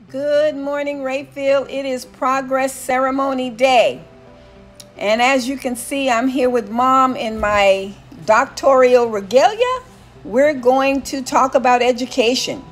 Good morning, Rayfield. It is Progress Ceremony Day. And as you can see, I'm here with Mom in my doctoral regalia. We're going to talk about education.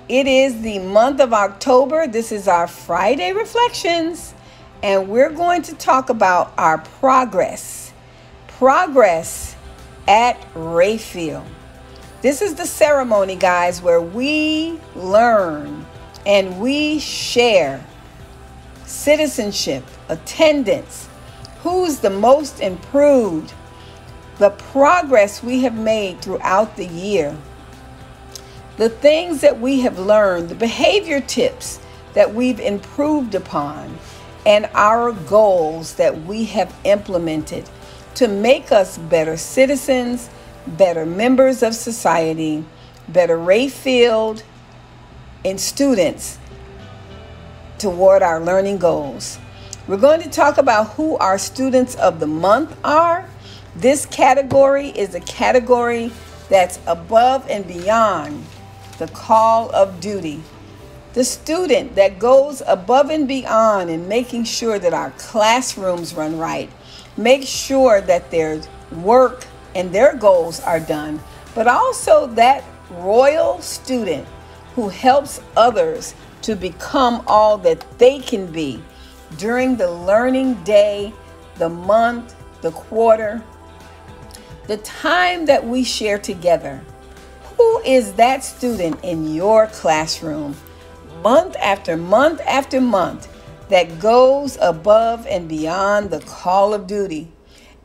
It is the month of October. This is our Friday Reflections. And we're going to talk about our progress. Progress at Rayfield. This is the ceremony, guys, where we learn and we share citizenship, attendance, who's the most improved, the progress we have made throughout the year, the things that we have learned, the behavior tips that we've improved upon, and our goals that we have implemented to make us better citizens, better members of society, better Rayfield and students toward our learning goals. We're going to talk about who our students of the month are. This category is a category that's above and beyond the call of duty. The student that goes above and beyond in making sure that our classrooms run right, make sure that their work and their goals are done, but also that royal student who helps others to become all that they can be during the learning day, the month, the quarter, the time that we share together. Who is that student in your classroom, month after month after month, that goes above and beyond the call of duty?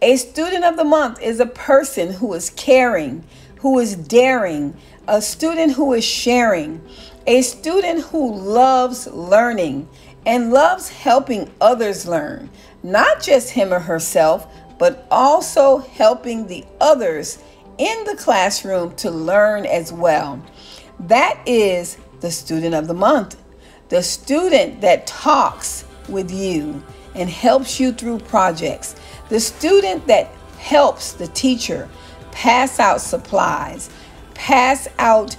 A student of the month is a person who is caring, who is daring, a student who is sharing, a student who loves learning and loves helping others learn, not just him or herself, but also helping the others in the classroom to learn as well. That is the student of the month, the student that talks with you and helps you through projects, the student that helps the teacher pass out supplies, pass out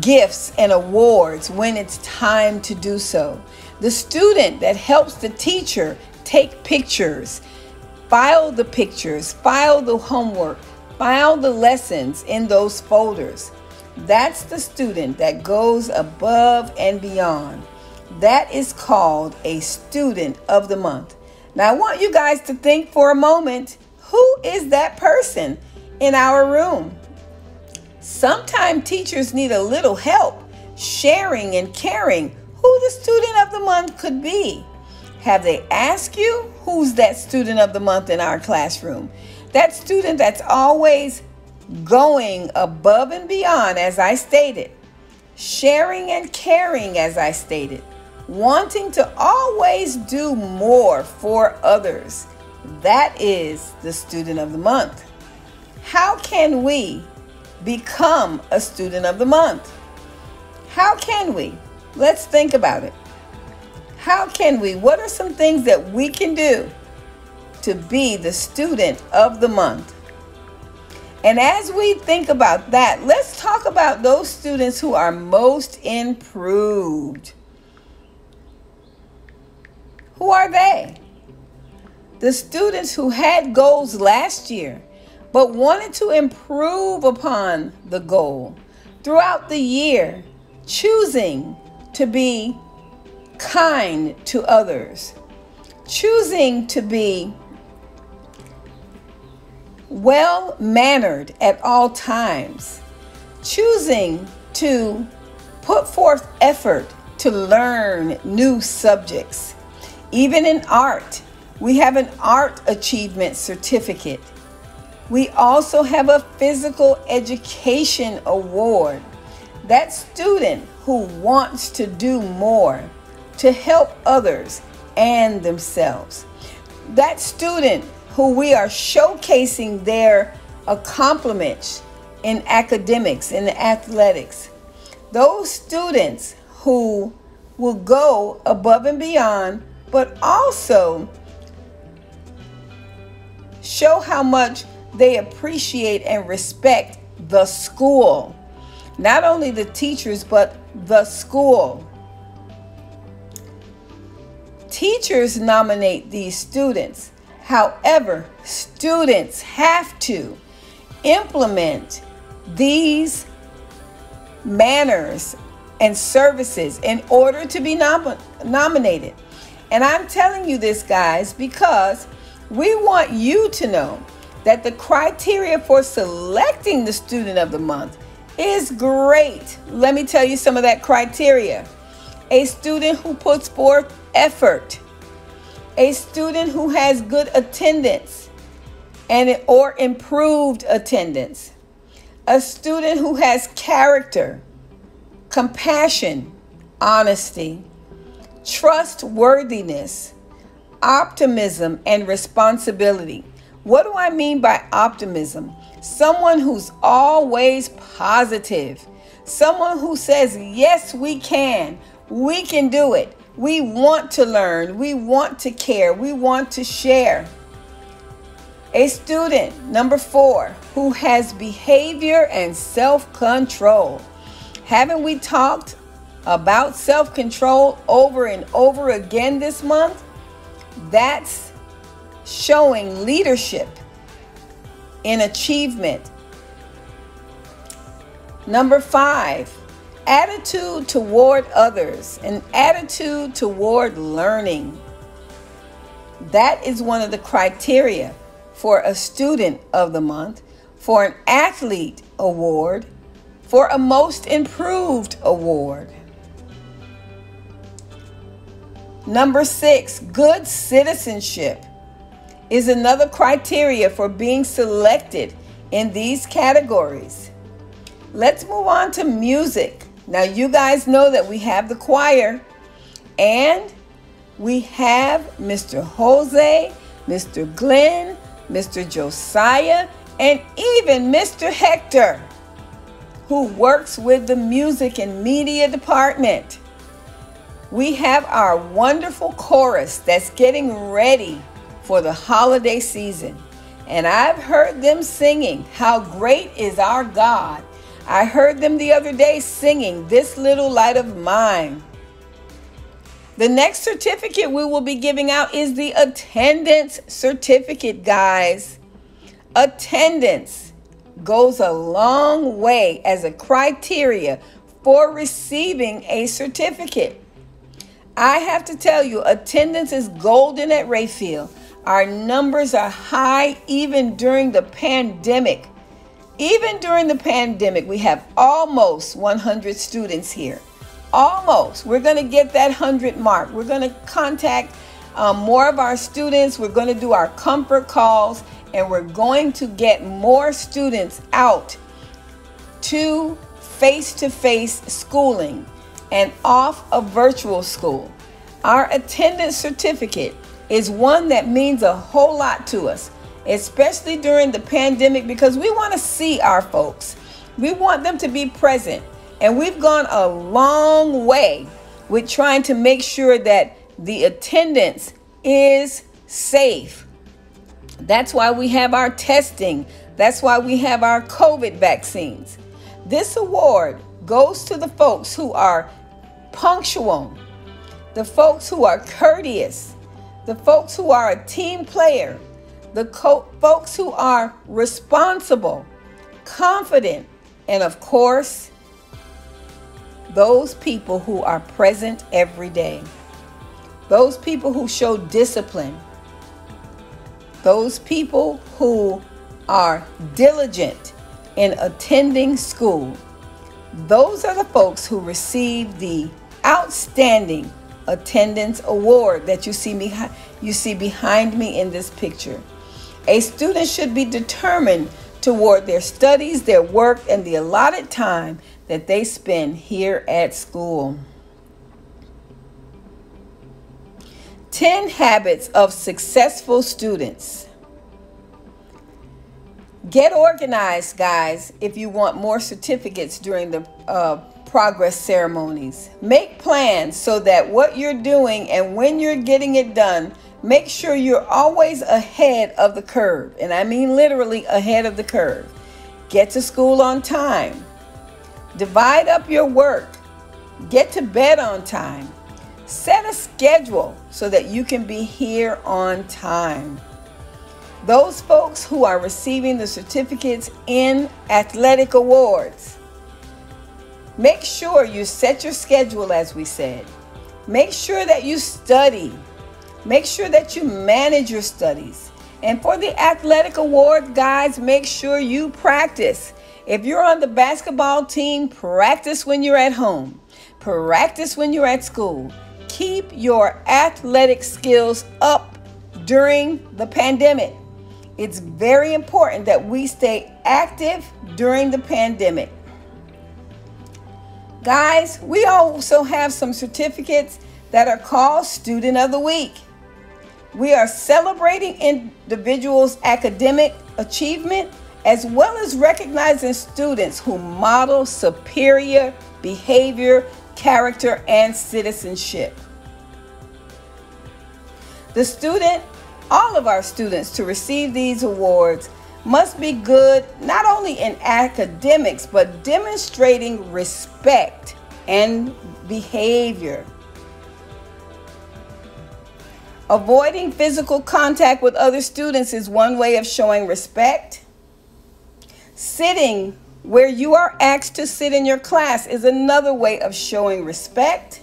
gifts and awards when it's time to do so. The student that helps the teacher take pictures, file the pictures, file the homework, file the lessons in those folders. That's the student that goes above and beyond. That is called a student of the month. Now I want you guys to think for a moment, who is that person in our room? Sometimes teachers need a little help sharing and caring who the student of the month could be. Have they asked you who's that student of the month in our classroom? That student that's always going above and beyond, as I stated, sharing and caring, as I stated, wanting to always do more for others. That is the student of the month. How can we become a student of the month? How can we? Let's think about it. How can we? What are some things that we can do to be the student of the month? And as we think about that, let's talk about those students who are most improved. Who are they? The students who had goals last year but wanted to improve upon the goal throughout the year, choosing to be kind to others, choosing to be well-mannered at all times, choosing to put forth effort to learn new subjects. Even in art, we have an art achievement certificate. We also have a physical education award. That student who wants to do more to help others and themselves. That student who we are showcasing their accomplishments in academics, in athletics. Those students who will go above and beyond, but also show how much they appreciate and respect the school. Not only the teachers, but the school. Teachers nominate these students. However, students have to implement these manners and services in order to be nominated. And I'm telling you this, guys, because we want you to know that the criteria for selecting the Student of the Month is great. Let me tell you some of that criteria. A student who puts forth effort. A student who has good attendance or improved attendance. A student who has character, compassion, honesty, trustworthiness, optimism, and responsibility. What do I mean by optimism? Someone who's always positive. Someone who says, yes, we can do it. We want to learn. We want to care. We want to share. A student, number 4, who has behavior and self-control. Haven't we talked about self-control over and over again this month? That's showing leadership in achievement. Number 5, attitude toward others, an attitude toward learning. That is one of the criteria for a Student of the Month, for an Athlete Award, for a Most Improved Award. Number 6, good citizenship is another criteria for being selected in these categories. Let's move on to music. Now, you guys know that we have the choir, and we have Mr. Jose, Mr. Glenn, Mr. Josiah, and even Mr. Hector, who works with the music and media department. We have our wonderful chorus that's getting ready for the holiday season. And I've heard them singing, "How Great Is Our God." I heard them the other day singing, "This Little Light of Mine." The next certificate we will be giving out is the attendance certificate, guys. Attendance goes a long way as a criteria for receiving a certificate. I have to tell you, attendance is golden at Rayfield. Our numbers are high even during the pandemic. Even during the pandemic, we have almost 100 students here. Almost. We're going to get that 100 mark. We're going to contact more of our students. We're going to do our comfort calls, and we're going to get more students out to face-to-face schooling and off of virtual school. Our attendance certificate is one that means a whole lot to us, especially during the pandemic, because we want to see our folks. We want them to be present. And we've gone a long way with trying to make sure that the attendance is safe. That's why we have our testing. That's why we have our COVID vaccines. This award goes to the folks who are punctual, the folks who are courteous, the folks who are a team player, the folks who are responsible, confident, and of course, those people who are present every day. Those people who show discipline. Those people who are diligent in attending school. Those are the folks who receive the Outstanding Attendance Award that you see behind me in this picture. A student should be determined toward their studies, their work, and the allotted time that they spend here at school. 10 habits of successful students. Get organized, guys, if you want more certificates during the progress ceremonies. Make plans so that what you're doing and when you're getting it done, make sure you're always ahead of the curve. And I mean literally ahead of the curve. Get to school on time. Divide up your work. Get to bed on time. Set a schedule so that you can be here on time. Those folks who are receiving the certificates in athletic awards, make sure you set your schedule, as we said. Make sure that you study. Make sure that you manage your studies. And for the athletic award, guys, make sure you practice. If you're on the basketball team, practice when you're at home. Practice when you're at school. Keep your athletic skills up during the pandemic. It's very important that we stay active during the pandemic. Guys, we also have some certificates that are called Student of the Week. We are celebrating individuals' academic achievement as well as recognizing students who model superior behavior, character, and citizenship. All of our students to receive these awards must be good not only in academics, but demonstrating respect and behavior. Avoiding physical contact with other students is one way of showing respect. Sitting where you are asked to sit in your class is another way of showing respect.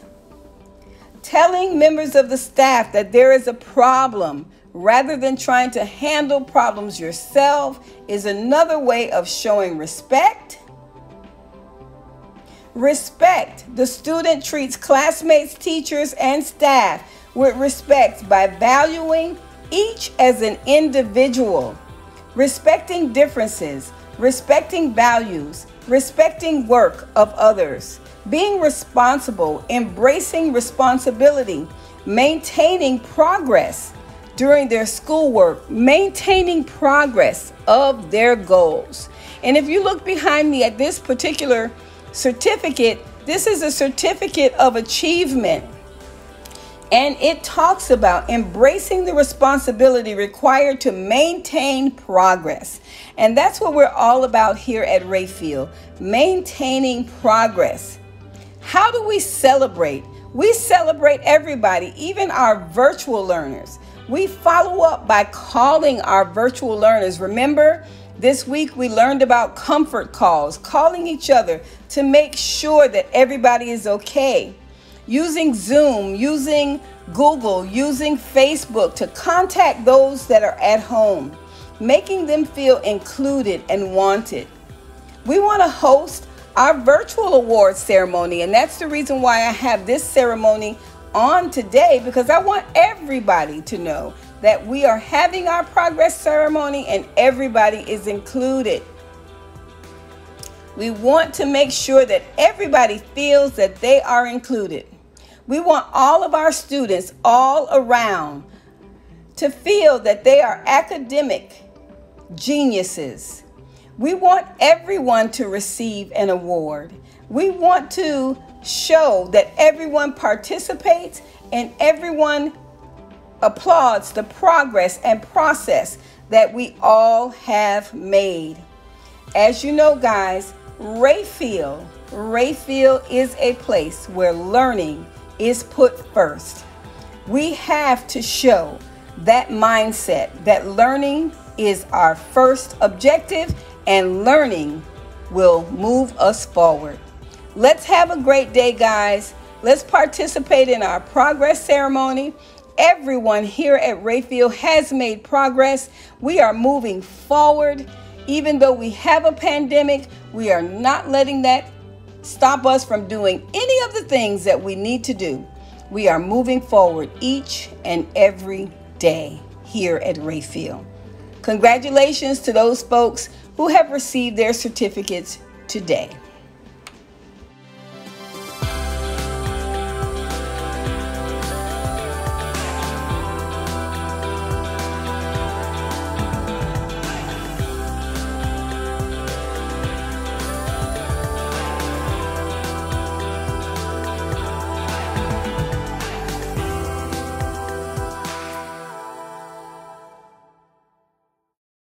Telling members of the staff that there is a problem rather than trying to handle problems yourself is another way of showing respect. Respect. The student treats classmates, teachers, and staff with respect by valuing each as an individual, respecting differences, respecting values, respecting work of others, being responsible, embracing responsibility, maintaining progress during their schoolwork, maintaining progress of their goals. And if you look behind me at this particular certificate, this is a certificate of achievement. And it talks about embracing the responsibility required to maintain progress. And that's what we're all about here at Rayfield, maintaining progress. How do we celebrate? We celebrate everybody, even our virtual learners. We follow up by calling our virtual learners. Remember, this week we learned about comfort calls, calling each other to make sure that everybody is okay. Using Zoom, using Google, using Facebook to contact those that are at home, making them feel included and wanted. We want to host our virtual awards ceremony, and that's the reason why I have this ceremony on today, because I want everybody to know that we are having our progress ceremony and everybody is included. We want to make sure that everybody feels that they are included. We want all of our students all around to feel that they are academic geniuses. We want everyone to receive an award. We want to show that everyone participates and everyone applauds the progress and process that we all have made. As you know, guys, Rayfield is a place where learning is put first. We have to show that mindset that learning is our first objective and learning will move us forward. Let's have a great day, guys. Let's participate in our progress ceremony. Everyone here at Rayfield has made progress. We are moving forward. Even though we have a pandemic, we are not letting that stop us from doing any of the things that we need to do. We are moving forward each and every day here at Rayfield. Congratulations to those folks who have received their certificates today.